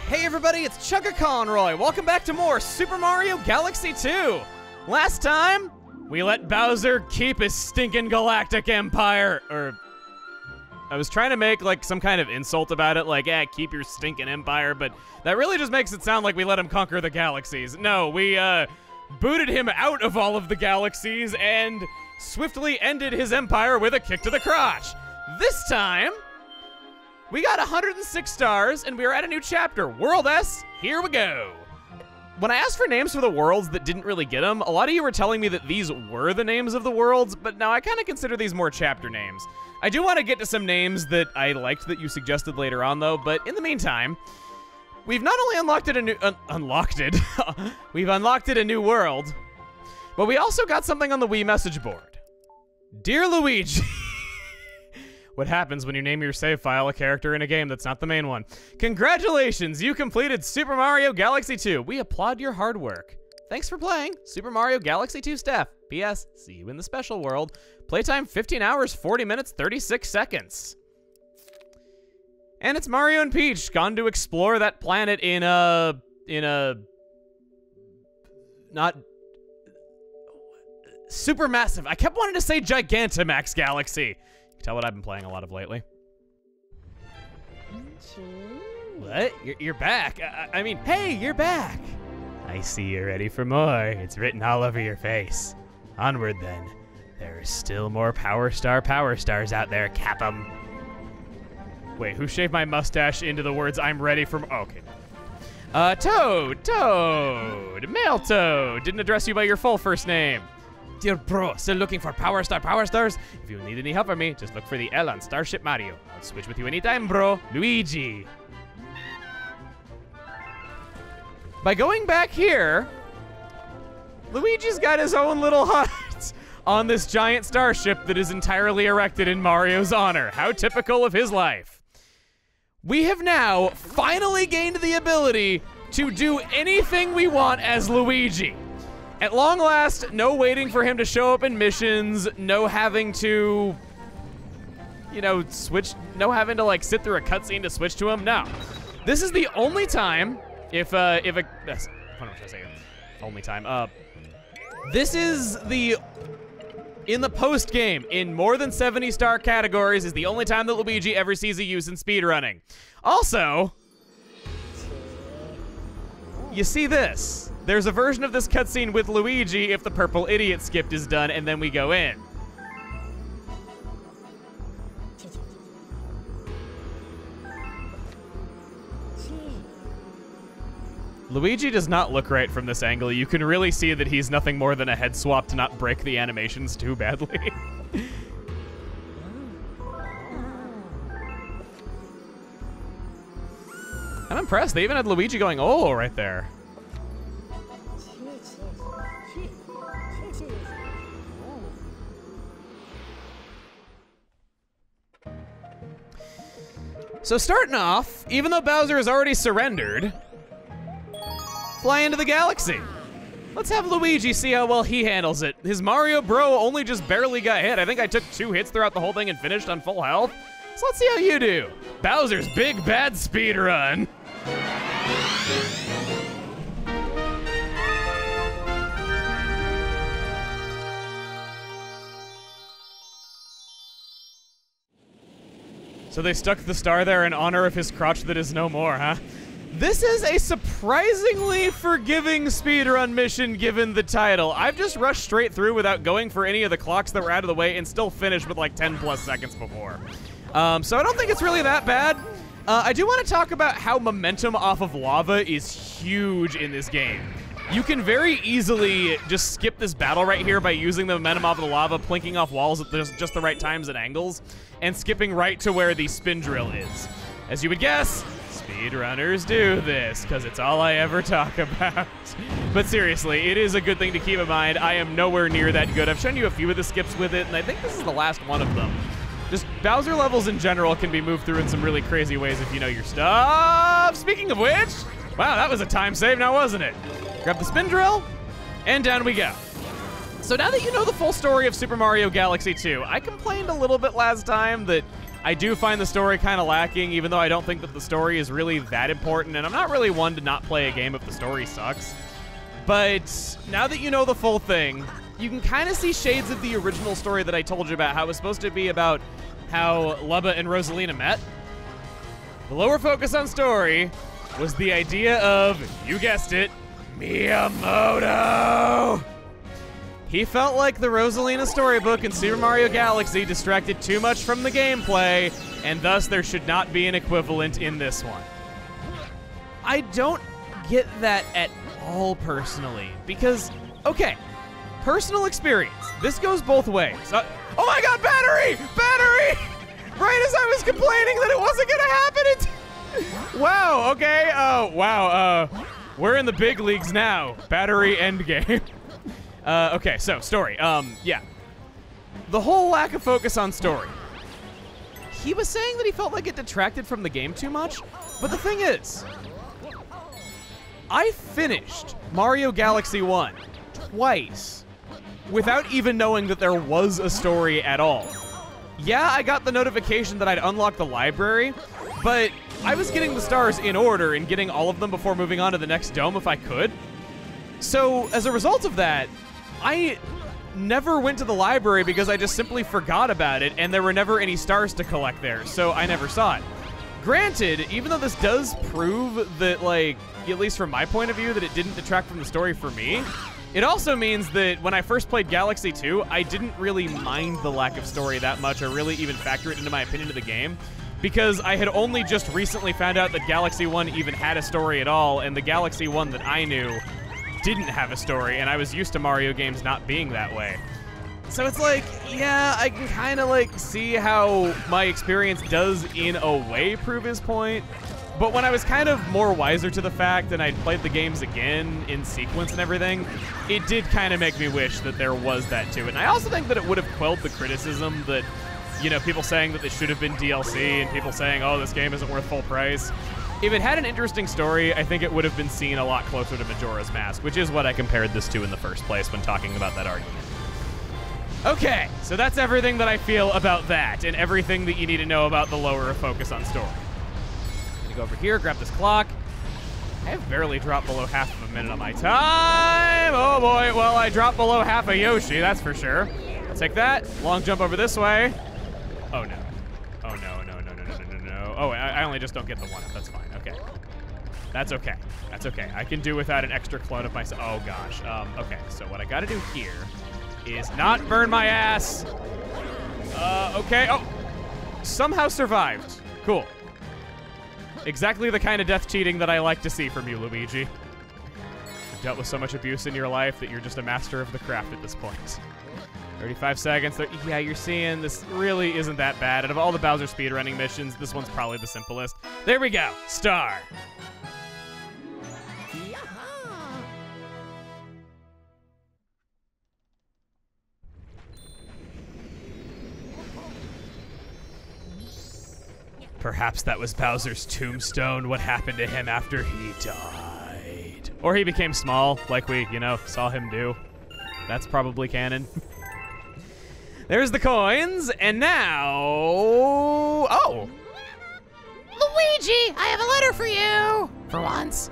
Hey everybody, it's Chugga Conroy. Welcome back to more Super Mario Galaxy 2. Last time, we let Bowser keep his stinking galactic empire. I was trying to make like some kind of insult about it, like, keep your stinking empire, but that really just makes it sound like we let him conquer the galaxies. No, we booted him out of all of the galaxies and swiftly ended his empire with a kick to the crotch. This time, we got 106 stars, and we are at a new chapter. World S, here we go. When I asked for names for the worlds that didn't really get them, a lot of you were telling me that these were the names of the worlds, but now I kind of consider these more chapter names. I do want to get to some names that I liked that you suggested later on, though, but in the meantime, we've not only unlocked a new world, but we also got something on the Wii message board. Dear Luigi. What happens when you name your save file a character in a game that's not the main one? Congratulations, you completed Super Mario Galaxy 2. We applaud your hard work. Thanks for playing Super Mario Galaxy 2 Steph. P.S. See you in the special world. Playtime 15 hours, 40 minutes, 36 seconds. And it's Mario and Peach gone to explore that planet in a not supermassive. I kept wanting to say Gigantamax Galaxy. Tell what I've been playing a lot of lately. What? You're back? I mean, hey, you're back. I see you're ready for more. It's written all over your face. Onward then. There are still more Power Stars out there, Cap'em. Wait, who shaved my mustache into the words I'm ready for more? Oh, okay. Toad, Male Toad. Didn't address you by your full first name. Dear bro, still looking for Power Stars? If you need any help from me, just look for the L on Starship Mario. I'll switch with you anytime, bro. Luigi. By going back here, Luigi's got his own little hut on this giant starship that is entirely erected in Mario's honor. How typical of his life. We have now finally gained the ability to do anything we want as Luigi. At long last, no waiting for him to show up in missions, no having to, you know, switch, no having to like sit through a cutscene to switch to him. No, this is the only time. This is the in the post game in more than 70 star categories is the only time that Luigi ever sees a use in speedrunning. Also, you see this. There's a version of this cutscene with Luigi if the purple idiot skipped is done, and then we go in. Luigi does not look right from this angle. You can really see that he's nothing more than a head swap to not break the animations too badly. I'm impressed. They even had Luigi going, oh, right there. So starting off, even though Bowser has already surrendered, fly into the galaxy. Let's have Luigi see how well he handles it. His Mario bro only just barely got hit. I think I took 2 hits throughout the whole thing and finished on full health. So let's see how you do. Bowser's big bad speed run. So they stuck the star there in honor of his crotch that is no more, huh? This is a surprisingly forgiving speedrun mission given the title. I've just rushed straight through without going for any of the clocks that were out of the way and still finished with like 10 plus seconds before. So I don't think it's really that bad. I do want to talk about how momentum off of lava is huge in this game. You can very easily just skip this battle right here by using the momentum off of the lava, plinking off walls at just the right times and angles, and skipping right to where the spin drill is. As you would guess, speedrunners do this, because it's all I ever talk about. But seriously, it is a good thing to keep in mind. I am nowhere near that good. I've shown you a few of the skips with it, and I think this is the last one of them. Just Bowser levels in general can be moved through in some really crazy ways if you know your stuff. Speaking of which, wow, that was a time save now, wasn't it? Grab the spin drill, and down we go. So now that you know the full story of Super Mario Galaxy 2, I complained a little bit last time that I do find the story kind of lacking, even though I don't think that the story is really that important, and I'm not really one to not play a game if the story sucks. But now that you know the full thing, you can kind of see shades of the original story that I told you about, how it was supposed to be about how Lubba and Rosalina met. The lower focus on story was the idea of, you guessed it, Miyamoto! He felt like the Rosalina storybook in Super Mario Galaxy distracted too much from the gameplay, and thus there should not be an equivalent in this one. I don't get that at all personally, because, okay, personal experience. This goes both ways. Oh my god, battery! Battery! Right as I was complaining that it wasn't gonna happen, wow, okay, wow, we're in the big leagues now. Battery endgame. Okay, so, story. Yeah. The whole lack of focus on story. He was saying that he felt like it detracted from the game too much, but the thing is, I finished Mario Galaxy 1 twice without even knowing that there was a story at all. Yeah, I got the notification that I'd unlocked the library, but I was getting the stars in order and getting all of them before moving on to the next dome if I could. So, as a result of that, I never went to the library because I just simply forgot about it, and there were never any stars to collect there, so I never saw it. Granted, even though this does prove that, like, at least from my point of view, that it didn't detract from the story for me, it also means that when I first played Galaxy 2, I didn't really mind the lack of story that much or really even factor it into my opinion of the game, because I had only just recently found out that Galaxy 1 even had a story at all, and the Galaxy 1 that I knew didn't have a story, and I was used to Mario games not being that way. So it's like, yeah, I can kind of like see how my experience does in a way prove his point, but when I was kind of more wiser to the fact and I'd played the games again in sequence and everything, it did kind of make me wish that there was that to it. And I also think that it would have quelled the criticism that, you know, people saying that this should have been DLC and people saying, oh, this game isn't worth full price. If it had an interesting story, I think it would have been seen a lot closer to Majora's Mask, which is what I compared this to in the first place when talking about that argument. Okay, so that's everything that I feel about that, and everything that you need to know about the lower focus on story. I'm gonna go over here, grab this clock. I have barely dropped below half of a minute on my time. Oh boy, well, I dropped below half a Yoshi, that's for sure. I'll take that, long jump over this way. Oh no. Oh no, no, no, no, no, no, no. Oh, I only just don't get the one up, that's fine, okay. That's okay, that's okay. I can do without an extra clone of myself. Oh gosh, okay, so what I gotta do here is not burn my ass. Okay, oh, somehow survived, cool. Exactly the kind of death cheating that I like to see from you, Luigi. You've dealt with so much abuse in your life that you're just a master of the craft at this point. 35 seconds. Yeah, you're seeing this really isn't that bad. Out of all the Bowser speedrunning missions, this one's probably the simplest. There we go. Star. Perhaps that was Bowser's tombstone. What happened to him after he died? Or he became small, like we, you know, saw him do. That's probably canon. There's the coins, and now... Oh! Luigi, I have a letter for you! For once.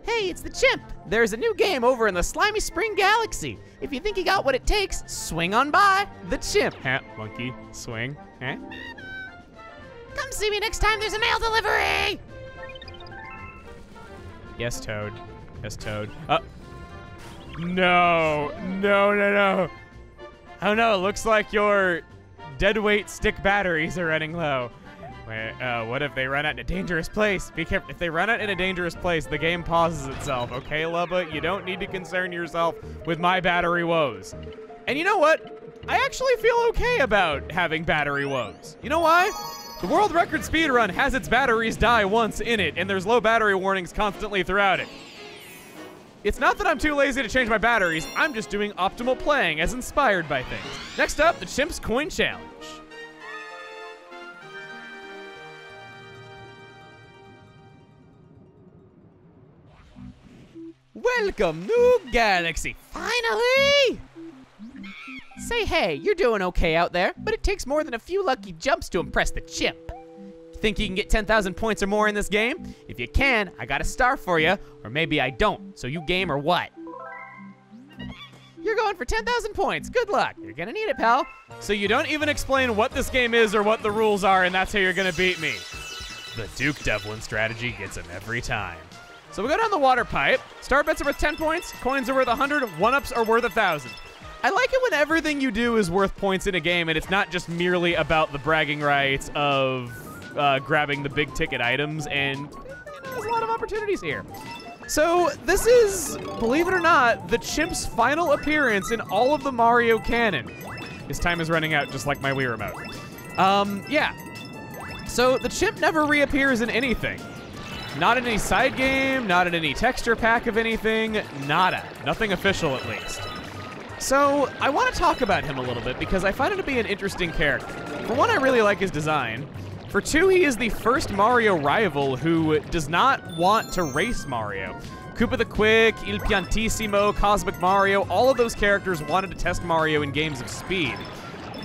Hey, it's the chimp. There's a new game over in the Slimy Spring Galaxy. If you think you got what it takes, swing on by. The chimp. Huh, monkey, swing, huh? Come see me next time there's a mail delivery! Yes, Toad. Yes, Toad. No, no, no, no. Oh no, it looks like your deadweight stick batteries are running low. Wait, what if they run out in a dangerous place? Be careful. If they run out in a dangerous place, the game pauses itself. Okay, Lubba, you don't need to concern yourself with my battery woes. And you know what? I actually feel okay about having battery woes. You know why? The world record speedrun has its batteries die once in it, and there's low battery warnings constantly throughout it. It's not that I'm too lazy to change my batteries, I'm just doing optimal playing as inspired by things. Next up, the Chimp's Coin Challenge. Welcome, New Galaxy. Finally! Say hey, you're doing okay out there, but it takes more than a few lucky jumps to impress the chimp. Think you can get 10,000 points or more in this game? If you can, I got a star for you, or maybe I don't, so you game or what? You're going for 10,000 points. Good luck. You're gonna need it, pal. So you don't even explain what this game is or what the rules are, and that's how you're gonna beat me. The Duke Devlin strategy gets him every time. So we go down the water pipe. Star bets are worth 10 points, coins are worth 100, one-ups are worth 1,000. I like it when everything you do is worth points in a game, and it's not just merely about the bragging rights of grabbing the big ticket items, and there's a lot of opportunities here. So this is, believe it or not, the chimp's final appearance in all of the Mario canon. His time is running out, just like my Wii remote. Yeah. So the chimp never reappears in anything. Not in any side game, not in any texture pack of anything, nada. Nothing official, at least. So I want to talk about him a little bit because I find him to be an interesting character. For one, I really like his design. For two, he is the first Mario rival who does not want to race Mario. Koopa the Quick, Il Piantissimo, Cosmic Mario, all of those characters wanted to test Mario in games of speed.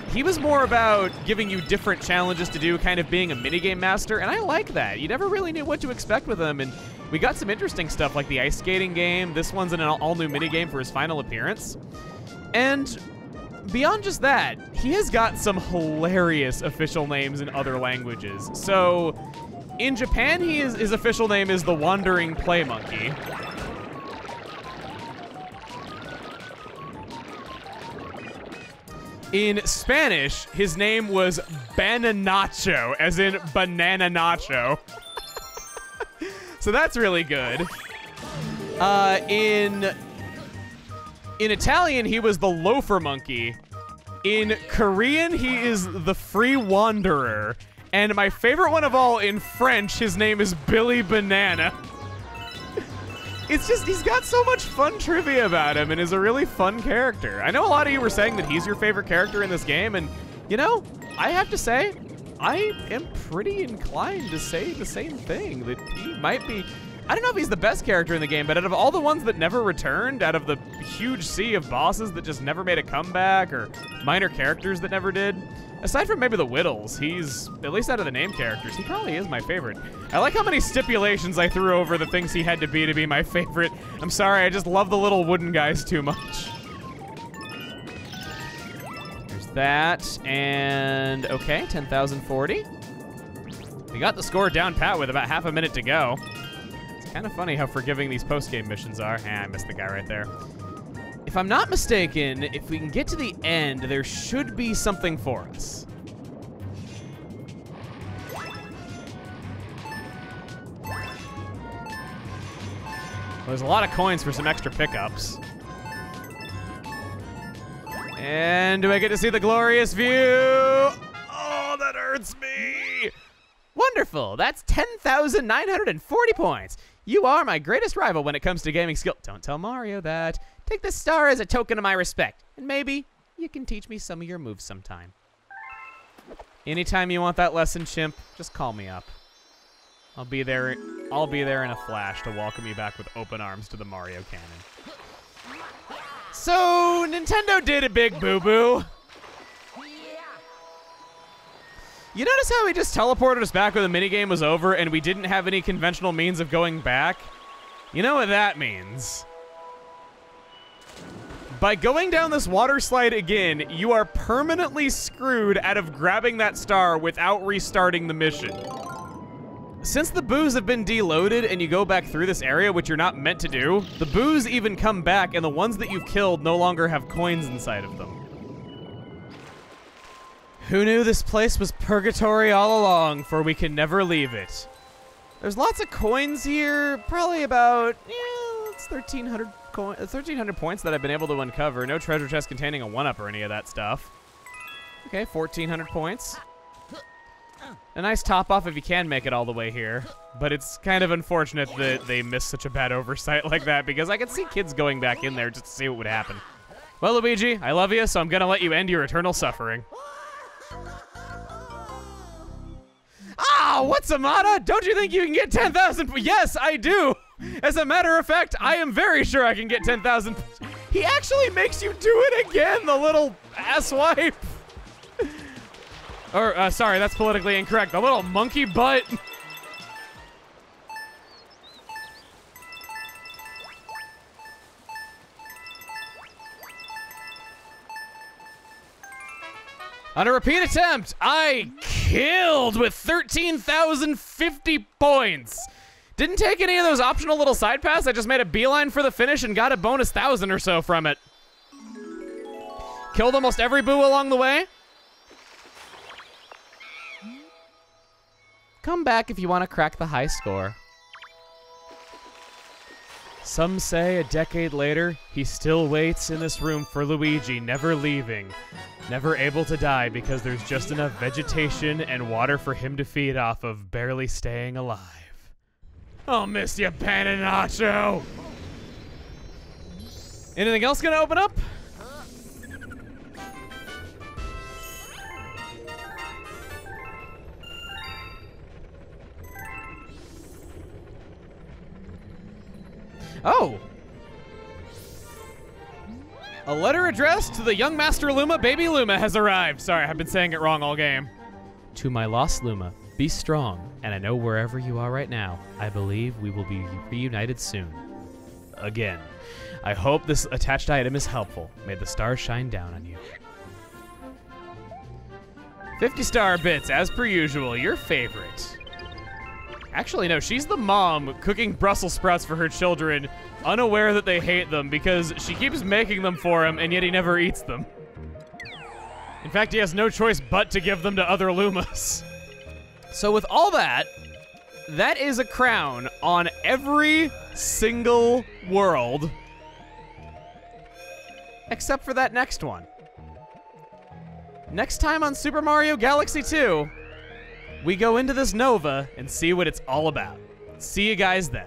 He was more about giving you different challenges to do, kind of being a minigame master, and I like that. You never really knew what to expect with him, and we got some interesting stuff like the ice skating game. This one's an all-new minigame for his final appearance. And beyond just that, he has got some hilarious official names in other languages. So, in Japan, his official name is the Wandering Play Monkey. In Spanish, his name was Bananacho, as in banana nacho. So that's really good. In Italian, he was the Loafer Monkey. In Korean, he is the Free Wanderer. And my favorite one of all, in French, his name is Billy Banana. It's just, he's got so much fun trivia about him and is a really fun character. I know a lot of you were saying that he's your favorite character in this game, and, you know, I have to say, I am pretty inclined to say the same thing, that he might be, I don't know if he's the best character in the game, but out of all the ones that never returned, out of the huge sea of bosses that just never made a comeback, or minor characters that never did, aside from maybe the Whittles, he's, at least out of the named characters, he probably is my favorite. I like how many stipulations I threw over the things he had to be my favorite. I'm sorry, I just love the little wooden guys too much. There's that, and okay, 10,040. We got the score down pat with about half a minute to go. It's kind of funny how forgiving these post-game missions are. I missed the guy right there. If I'm not mistaken, if we can get to the end, there should be something for us. Well, there's a lot of coins for some extra pickups. And do I get to see the glorious view? Oh, that hurts me. Wonderful. That's 10,940 points. You are my greatest rival when it comes to gaming skill. Don't tell Mario that. Take this star as a token of my respect, and maybe you can teach me some of your moves sometime. Anytime you want that lesson, Chimp, just call me up. I'll be there in a flash to welcome you back with open arms to the Mario canon. So, Nintendo did a big boo-boo. You notice how he just teleported us back when the minigame was over and we didn't have any conventional means of going back? You know what that means. By going down this water slide again, you are permanently screwed out of grabbing that star without restarting the mission. Since the boos have been deloaded and you go back through this area, which you're not meant to do, the boos even come back and the ones that you've killed no longer have coins inside of them. Who knew this place was purgatory all along, for we can never leave it. There's lots of coins here, probably about, it's 1,300 points that I've been able to uncover. No treasure chest containing a 1-up or any of that stuff. Okay, 1,400 points. A nice top off if you can make it all the way here, but it's kind of unfortunate that they missed such a bad oversight like that because I could see kids going back in there just to see what would happen. Well, Luigi, I love you, so I'm gonna let you end your eternal suffering. Ah, what's Amada? Don't you think you can get 10,000? Yes, I do. As a matter of fact, I am very sure I can get 10,000. He actually makes you do it again, the little asswipe. Or, sorry, that's politically incorrect. The little monkey butt. On a repeat attempt, I killed with 13,050 points. Didn't take any of those optional little side paths. I just made a beeline for the finish and got a bonus 1,000 or so from it. Killed almost every boo along the way. Come back if you want to crack the high score. Some say a decade later, he still waits in this room for Luigi, never leaving. Never able to die because there's just enough vegetation and water for him to feed off of, barely staying alive. I'll miss you, Paninacho! Anything else gonna open up? Oh! A letter addressed to the young Master Luma, Baby Luma, has arrived. Sorry, I've been saying it wrong all game. To my lost Luma, be strong, and I know wherever you are right now, I believe we will be reunited soon. Again. I hope this attached item is helpful. May the stars shine down on you. 50 star bits, as per usual, your favorite. Actually, no, she's the mom cooking Brussels sprouts for her children, unaware that they hate them because she keeps making them for him and yet he never eats them. In fact, he has no choice but to give them to other Lumas. So with all that, that is a crown on every single world except for that next one. Next time on Super Mario Galaxy 2, we go into this Nova and see what it's all about. See you guys then.